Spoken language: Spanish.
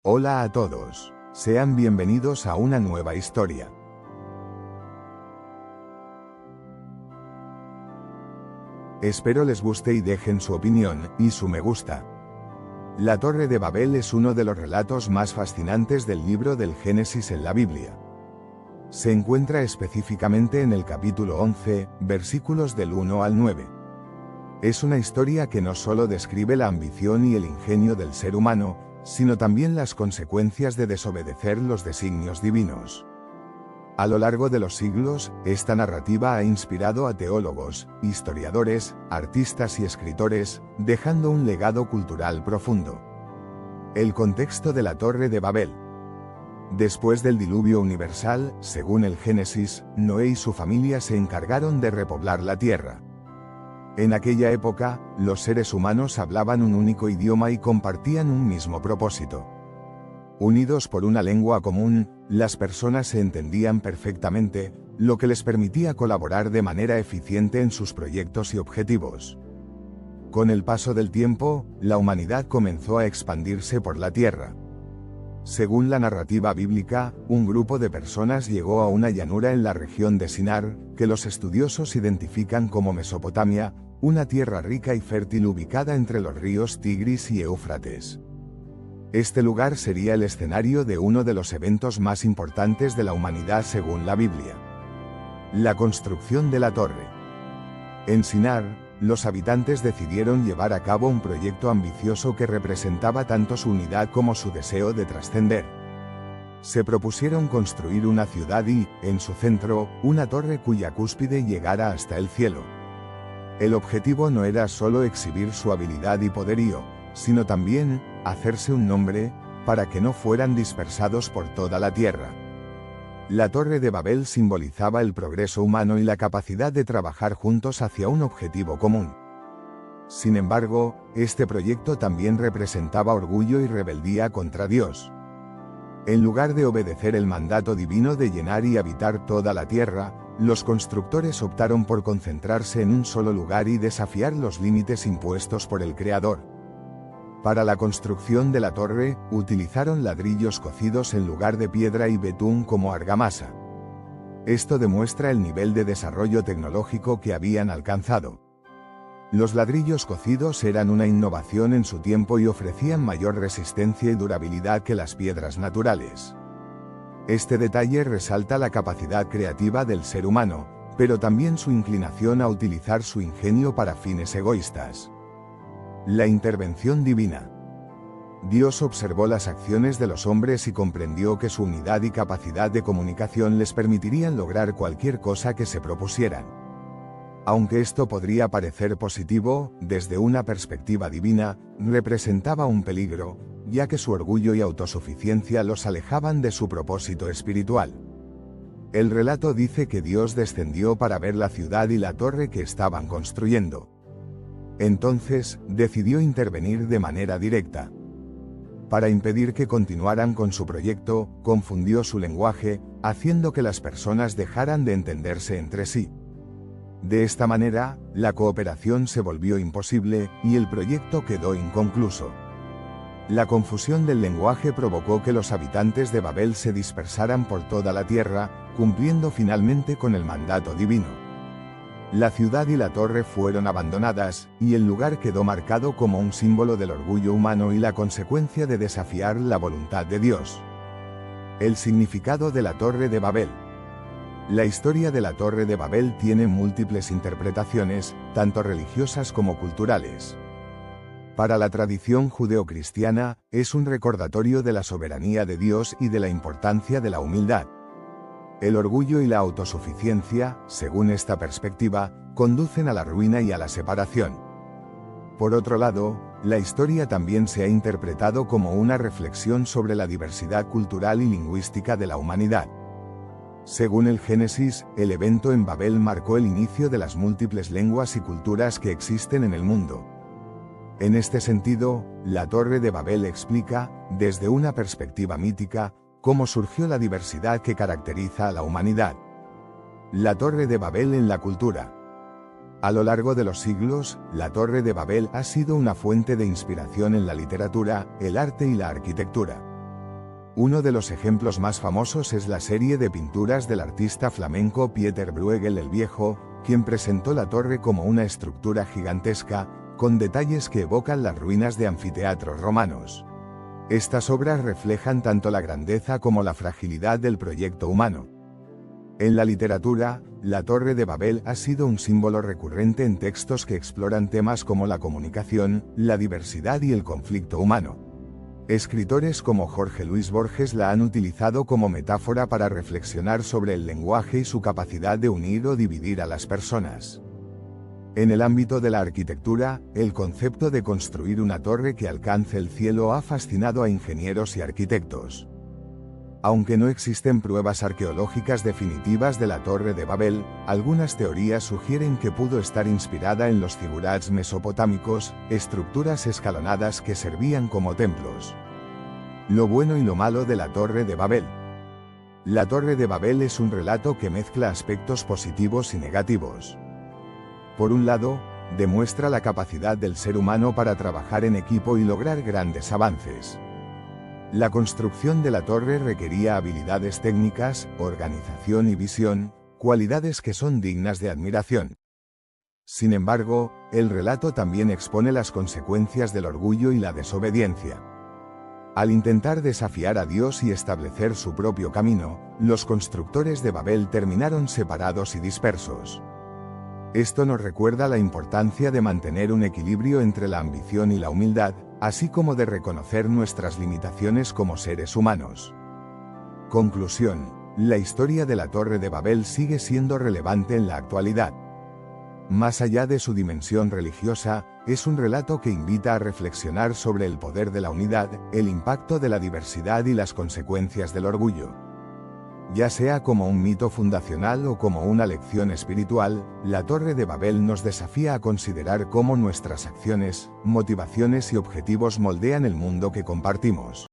Hola a todos. Sean bienvenidos a una nueva historia. Espero les guste y dejen su opinión y su me gusta. La Torre de Babel es uno de los relatos más fascinantes del libro del Génesis en la Biblia. Se encuentra específicamente en el capítulo 11, versículos del 1 al 9. Es una historia que no solo describe la ambición y el ingenio del ser humano, sino también las consecuencias de desobedecer los designios divinos. A lo largo de los siglos, esta narrativa ha inspirado a teólogos, historiadores, artistas y escritores, dejando un legado cultural profundo. El contexto de la Torre de Babel. Después del diluvio universal, según el Génesis, Noé y su familia se encargaron de repoblar la tierra. En aquella época, los seres humanos hablaban un único idioma y compartían un mismo propósito. Unidos por una lengua común, las personas se entendían perfectamente, lo que les permitía colaborar de manera eficiente en sus proyectos y objetivos. Con el paso del tiempo, la humanidad comenzó a expandirse por la tierra. Según la narrativa bíblica, un grupo de personas llegó a una llanura en la región de Sinar, que los estudiosos identifican como Mesopotamia, una tierra rica y fértil ubicada entre los ríos Tigris y Éufrates. Este lugar sería el escenario de uno de los eventos más importantes de la humanidad según la Biblia. La construcción de la torre. En Sinar, los habitantes decidieron llevar a cabo un proyecto ambicioso que representaba tanto su unidad como su deseo de trascender. Se propusieron construir una ciudad y, en su centro, una torre cuya cúspide llegara hasta el cielo. El objetivo no era solo exhibir su habilidad y poderío, sino también hacerse un nombre, para que no fueran dispersados por toda la tierra. La Torre de Babel simbolizaba el progreso humano y la capacidad de trabajar juntos hacia un objetivo común. Sin embargo, este proyecto también representaba orgullo y rebeldía contra Dios. En lugar de obedecer el mandato divino de llenar y habitar toda la tierra, los constructores optaron por concentrarse en un solo lugar y desafiar los límites impuestos por el Creador. Para la construcción de la torre, utilizaron ladrillos cocidos en lugar de piedra y betún como argamasa. Esto demuestra el nivel de desarrollo tecnológico que habían alcanzado. Los ladrillos cocidos eran una innovación en su tiempo y ofrecían mayor resistencia y durabilidad que las piedras naturales. Este detalle resalta la capacidad creativa del ser humano, pero también su inclinación a utilizar su ingenio para fines egoístas. La intervención divina. Dios observó las acciones de los hombres y comprendió que su unidad y capacidad de comunicación les permitirían lograr cualquier cosa que se propusieran. Aunque esto podría parecer positivo, desde una perspectiva divina, representaba un peligro, ya que su orgullo y autosuficiencia los alejaban de su propósito espiritual. El relato dice que Dios descendió para ver la ciudad y la torre que estaban construyendo. Entonces, decidió intervenir de manera directa. Para impedir que continuaran con su proyecto, confundió su lenguaje, haciendo que las personas dejaran de entenderse entre sí. De esta manera, la cooperación se volvió imposible, y el proyecto quedó inconcluso. La confusión del lenguaje provocó que los habitantes de Babel se dispersaran por toda la tierra, cumpliendo finalmente con el mandato divino. La ciudad y la torre fueron abandonadas, y el lugar quedó marcado como un símbolo del orgullo humano y la consecuencia de desafiar la voluntad de Dios. El significado de la Torre de Babel. La historia de la Torre de Babel tiene múltiples interpretaciones, tanto religiosas como culturales. Para la tradición judeocristiana, es un recordatorio de la soberanía de Dios y de la importancia de la humildad. El orgullo y la autosuficiencia, según esta perspectiva, conducen a la ruina y a la separación. Por otro lado, la historia también se ha interpretado como una reflexión sobre la diversidad cultural y lingüística de la humanidad. Según el Génesis, el evento en Babel marcó el inicio de las múltiples lenguas y culturas que existen en el mundo. En este sentido, la Torre de Babel explica, desde una perspectiva mítica, cómo surgió la diversidad que caracteriza a la humanidad. La Torre de Babel en la cultura. A lo largo de los siglos, la Torre de Babel ha sido una fuente de inspiración en la literatura, el arte y la arquitectura. Uno de los ejemplos más famosos es la serie de pinturas del artista flamenco Pieter Bruegel el Viejo, quien presentó la torre como una estructura gigantesca, con detalles que evocan las ruinas de anfiteatros romanos. Estas obras reflejan tanto la grandeza como la fragilidad del proyecto humano. En la literatura, la Torre de Babel ha sido un símbolo recurrente en textos que exploran temas como la comunicación, la diversidad y el conflicto humano. Escritores como Jorge Luis Borges la han utilizado como metáfora para reflexionar sobre el lenguaje y su capacidad de unir o dividir a las personas. En el ámbito de la arquitectura, el concepto de construir una torre que alcance el cielo ha fascinado a ingenieros y arquitectos. Aunque no existen pruebas arqueológicas definitivas de la Torre de Babel, algunas teorías sugieren que pudo estar inspirada en los zigurats mesopotámicos, estructuras escalonadas que servían como templos. Lo bueno y lo malo de la Torre de Babel. La Torre de Babel es un relato que mezcla aspectos positivos y negativos. Por un lado, demuestra la capacidad del ser humano para trabajar en equipo y lograr grandes avances. La construcción de la torre requería habilidades técnicas, organización y visión, cualidades que son dignas de admiración. Sin embargo, el relato también expone las consecuencias del orgullo y la desobediencia. Al intentar desafiar a Dios y establecer su propio camino, los constructores de Babel terminaron separados y dispersos. Esto nos recuerda la importancia de mantener un equilibrio entre la ambición y la humildad, así como de reconocer nuestras limitaciones como seres humanos. Conclusión: la historia de la Torre de Babel sigue siendo relevante en la actualidad. Más allá de su dimensión religiosa, es un relato que invita a reflexionar sobre el poder de la unidad, el impacto de la diversidad y las consecuencias del orgullo. Ya sea como un mito fundacional o como una lección espiritual, la Torre de Babel nos desafía a considerar cómo nuestras acciones, motivaciones y objetivos moldean el mundo que compartimos.